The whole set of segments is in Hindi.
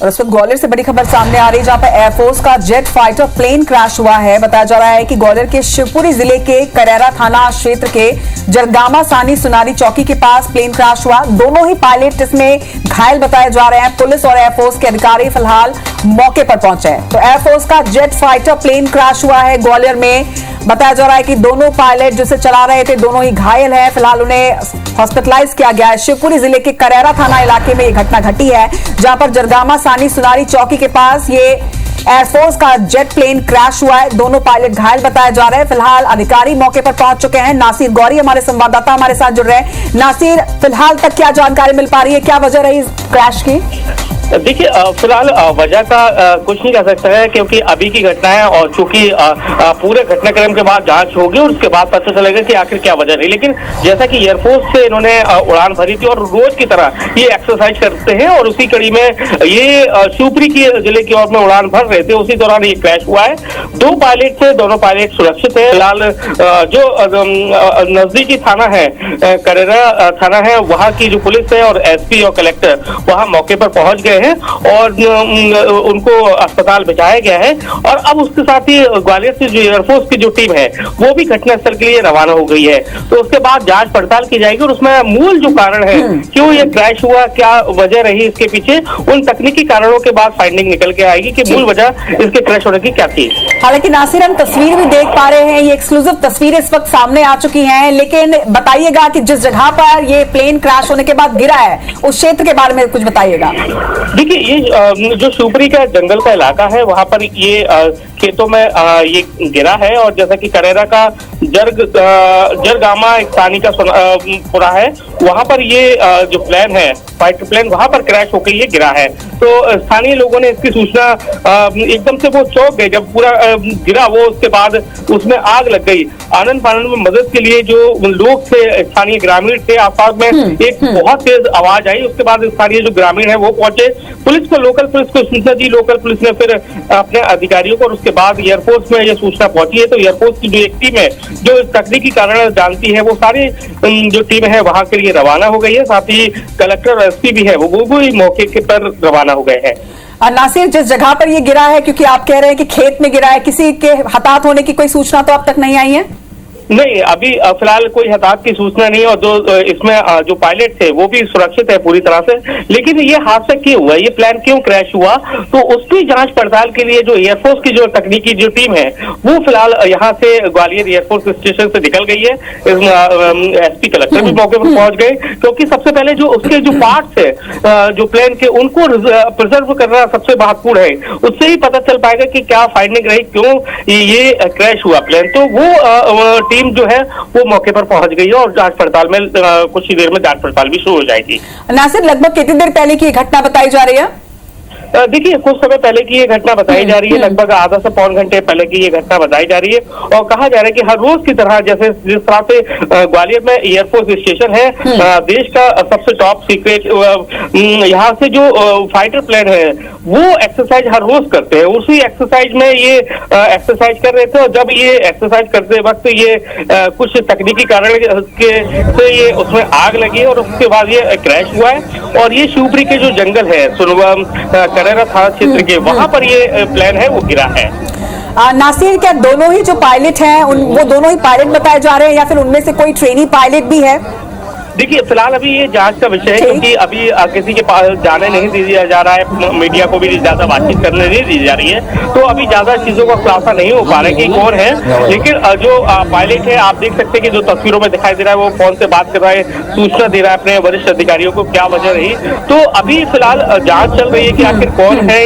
और उस वक्त ग्वालियर से बड़ी खबर सामने आ रही है, जहां पर एयरफोर्स का जेट फाइटर प्लेन क्रैश हुआ है। बताया जा रहा है कि ग्वालियर के शिवपुरी जिले के करैरा थाना क्षेत्र के जरगामा सानी सुनारी चौकी के पास प्लेन क्रैश हुआ। दोनों ही पायलट इसमें घायल बताए जा रहे हैं। पुलिस और एयरफोर्स के अधिकारी फिलहाल मौके पर पहुंचे हैं। तो एयरफोर्स का जेट फाइटर प्लेन क्रैश हुआ है ग्वालियर में। बताया जा रहा है कि दोनों पायलट जिसे चला रहे थे दोनों ही घायल हैं। फिलहाल उन्हें हॉस्पिटलाइज किया गया है। शिवपुरी जिले के करैरा थाना इलाके में यह घटना घटी है, जहां पर जरगामा सानी सुनारी चौकी के पास ये एयरफोर्स का जेट प्लेन क्रैश हुआ है। दोनों पायलट घायल बताए जा रहे हैं। फिलहाल अधिकारी मौके पर पहुंच चुके हैं। नासिर गौरी हमारे संवाददाता हमारे साथ जुड़ रहे हैं। नासिर, फिलहाल तक क्या जानकारी मिल पा रही है, क्या वजह रही क्रैश की? देखिए, फिलहाल वजह का कुछ नहीं कह सकता है, क्योंकि अभी की घटना है और चूंकि पूरे घटनाक्रम के बाद जांच होगी और उसके बाद पता चलेगा कि आखिर क्या वजह रही। लेकिन जैसा कि एयरफोर्स से इन्होंने उड़ान भरी थी और रोज की तरह ये एक्सरसाइज करते हैं और उसी कड़ी में ये शिवपुरी की जिले की ओर में उड़ान भर रहे थे, उसी दौरान ये क्रैश हुआ है। दो पायलट थे, दोनों पायलट सुरक्षित है। फिलहाल जो नजदीकी थाना है, करैरा थाना है, वहाँ की जो पुलिस है और एसपी और कलेक्टर वहाँ मौके पर पहुंच गए हैं और उनको अस्पताल भिजवाया गया है। और अब उसके साथ ही ग्वालियर से जो एयरफोर्स की जो टीम है वो भी घटनास्थल के लिए रवाना हो गई है। तो उसके बाद जांच पड़ताल की जाएगी और उसमें मूल जो कारण है, क्यों ये क्रैश हुआ, क्या वजह रही इसके पीछे, उन तकनीकी कारणों के बाद फाइंडिंग निकल के आएगी कि मूल वजह इसके क्रैश होने की क्या थी। हालांकि नासिर, हम तस्वीर भी देख पा रहे हैं, ये एक्सक्लूसिव तस्वीर इस वक्त सामने आ चुकी है, लेकिन बताइएगा कि जिस जगह पर ये प्लेन क्रैश होने के बाद गिरा है उस क्षेत्र के बारे में कुछ बताइएगा। देखिए, ये जो शिवपुरी का जंगल का इलाका है वहाँ पर ये खेतों में ये गिरा है और जैसा कि करैरा का जरगामा एक सानी का पुरा है, वहाँ पर ये जो प्लेन है फाइटर प्लेन वहाँ पर क्रैश होकर ये गिरा है। तो स्थानीय लोगों ने इसकी सूचना एकदम से वो चौंक गए जब पूरा गिरा वो, उसके बाद उसमें आग लग गई। आनंद फानन में मदद के लिए जो लोग थे, स्थानीय ग्रामीण थे, आसपास में एक बहुत तेज आवाज आई। उसके बाद स्थानीय जो ग्रामीण है वो पहुंचे, पुलिस को, लोकल पुलिस को सूचना दी। लोकल पुलिस ने फिर अपने अधिकारियों को और उसके बाद एयरफोर्स में यह सूचना पहुंची है। तो एयरफोर्स की जो एक टीम है जो तकनीकी कारण जानती है, वो सारी जो टीम है वहां के लिए रवाना हो गई है। साथ ही कलेक्टर और एसपी भी है वो भी मौके के पर रवाना हो गए हैं। नासिर, जिस जगह पर ये गिरा है, क्योंकि आप कह रहे हैं कि खेत में गिरा है, किसी के हताहत होने की कोई सूचना तो अब तक नहीं आई है? नहीं, अभी फिलहाल कोई हताहत की सूचना नहीं और जो इसमें जो पायलट थे वो भी सुरक्षित है पूरी तरह से। लेकिन ये हादसा क्यों हुआ, ये प्लेन क्यों क्रैश हुआ, तो उसकी जांच पड़ताल के लिए जो एयरफोर्स की जो तकनीकी जो टीम है वो फिलहाल यहाँ से ग्वालियर एयरफोर्स स्टेशन से निकल गई है। एसपी कलेक्टर भी मौके पर पहुंच गए, क्योंकि सबसे पहले जो उसके जो पार्ट्स है जो प्लेन के, उनको प्रिजर्व करना सबसे महत्वपूर्ण है। उससे ही पता चल पाएगा कि क्या फाइंडिंग रही, क्यों ये क्रैश हुआ प्लेन। तो वो टीम जो है वो मौके पर पहुंच गई है और जांच पड़ताल में कुछ ही देर में जांच पड़ताल भी शुरू हो जाएगी। नासिर, लगभग कितनी देर पहले की घटना बताई जा रही है? देखिए, कुछ समय पहले की ये घटना बताई जा रही है, लगभग आधा से पौन घंटे पहले की ये घटना बताई जा रही है। और कहा जा रहा है कि हर रोज की तरह जैसे जिस तरह से ग्वालियर में एयरफोर्स स्टेशन है, देश का सबसे टॉप सीक्रेट, यहाँ से जो फाइटर प्लेन है वो एक्सरसाइज हर रोज करते हैं। उसी एक्सरसाइज में ये एक्सरसाइज कर रहे थे और जब ये एक्सरसाइज करते वक्त ये कुछ तकनीकी कारण से ये उसमें आग लगी और उसके बाद ये क्रैश हुआ है। और ये शिवपुरी के जो जंगल है करैरा थाना क्षेत्र के, वहां पर ये प्लेन है वो गिरा है। नासिर, क्या दोनों ही जो पायलट हैं वो दोनों ही पायलट बताए जा रहे हैं या फिर उनमें से कोई ट्रेनी पायलट भी है? देखिए, फिलहाल अभी ये जांच का विषय है, क्योंकि अभी किसी के पास जाने नहीं दिया जा रहा है, मीडिया को भी ज्यादा बातचीत करने नहीं दी जा रही है। तो अभी ज्यादा चीजों का खुलासा नहीं हो पा रहा है कि कौन है। लेकिन जो पायलट है, आप देख सकते हैं कि जो तस्वीरों में दिखाई दे रहा है वो फोन से बात कर रहा है, सूचना दे रहा है अपने वरिष्ठ अधिकारियों को, क्या वजह रही। तो अभी फिलहाल जांच चल रही है कि आखिर कौन है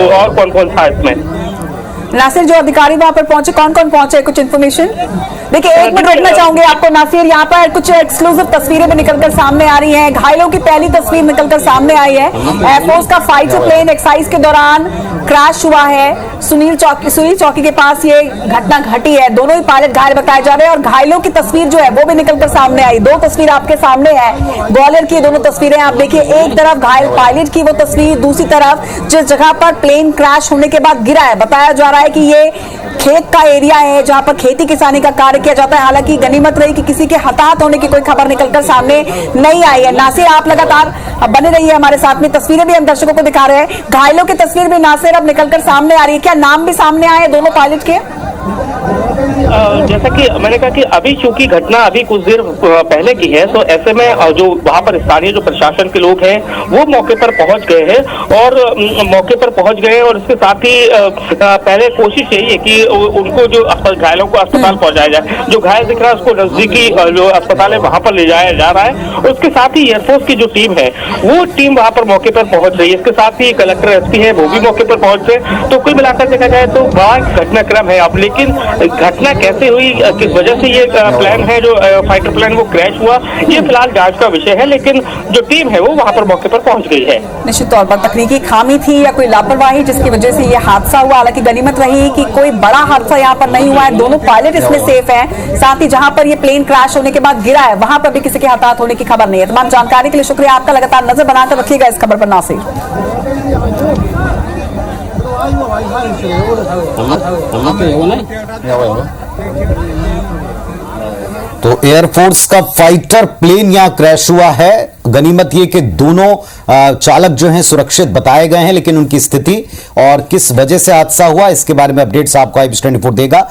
और कौन कौन था इसमें। नासिर, जो अधिकारी वहां पर पहुंचे, कौन कौन पहुंचे, कुछ इन्फॉर्मेशन? देखिए, एक मिनट रोकना चाहूंगे आपको नासिर, यहाँ पर कुछ एक्सक्लूसिव तस्वीरें भी निकलकर सामने आ रही हैं। घायलों की पहली तस्वीर निकलकर सामने आई है। एयरफोर्स का फाइटर प्लेन एक्सरसाइज के दौरान क्रैश हुआ है। सुनील चौकी के पास ये घटना घटी है। दोनों ही पायलट घायल बताए जा रहे हैं और घायलों की तस्वीर जो है वो भी निकलकर सामने आई। दो तस्वीर आपके सामने है, ग्वालियर की दोनों तस्वीरें आप देखिए। एक तरफ घायल पायलट की वो तस्वीर, दूसरी तरफ जिस जगह पर प्लेन क्रैश होने के बाद गिरा है, बताया जा रहा है कि ये खेत का एरिया है जहां पर खेती किसानी का कार्य किया जाता है। हालांकि गनीमत रही कि किसी के हताहत होने की कोई खबर निकलकर सामने नहीं आई है। नासिर, आप लगातार बने रहिए हमारे साथ में, तस्वीरें भी हम दर्शकों को दिखा रहे हैं। घायलों की तस्वीर भी नासिर अब निकलकर सामने आ रही है, क्या नाम भी सामने आए दोनों पायलट के? जैसा कि मैंने कहा कि अभी चूंकि घटना अभी कुछ देर पहले की है, तो ऐसे में जो वहां पर स्थानीय जो प्रशासन के लोग हैं वो मौके पर पहुंच गए हैं और इसके साथ ही पहले कोशिश यही है कि उनको जो घायलों को अस्पताल पहुंचाया जाए। जो घायल दिख रहा है उसको नजदीकी जो अस्पताल है वहां पर ले जाया जा रहा है। और उसके साथ ही एयरफोर्स की जो टीम है वो टीम वहां पर मौके पर पहुंच रही है। इसके साथ ही कलेक्टर एसपी है वो भी मौके पर पहुंच रहे। तो कुल मिलाकर देखा जाए तो बड़ा घटनाक्रम है। अब लेकिन घटना कैसे हुई, किस वजह से ये प्लान है जो फाइटर प्लान वो क्रैश हुआ, ये फिलहाल जांच का विषय है। लेकिन जो टीम है वो वहां पर मौके पर पहुंच गई है। निश्चित तौर पर तकनीकी खामी थी या कोई लापरवाही जिसकी वजह से ये हादसा हुआ। हालांकि गनीमत रही कि कोई बड़ा हादसा यहाँ पर नहीं हुआ है, दोनों पायलट इसमें सेफ हैं। साथ ही जहां पर ये प्लेन क्रैश होने के बाद गिरा है वहां पर भी किसी के हताहत होने की खबर नहीं है। तमाम जानकारी के लिए शुक्रिया आपका, लगातार नजर बनाकर रखिएगा इस खबर पर नासिर। तो एयरफोर्स का फाइटर प्लेन यहां क्रैश हुआ है। गनीमत ये कि दोनों चालक जो हैं सुरक्षित बताए गए हैं, लेकिन उनकी स्थिति और किस वजह से हादसा हुआ इसके बारे में अपडेट्स आपको IBC 24 देगा।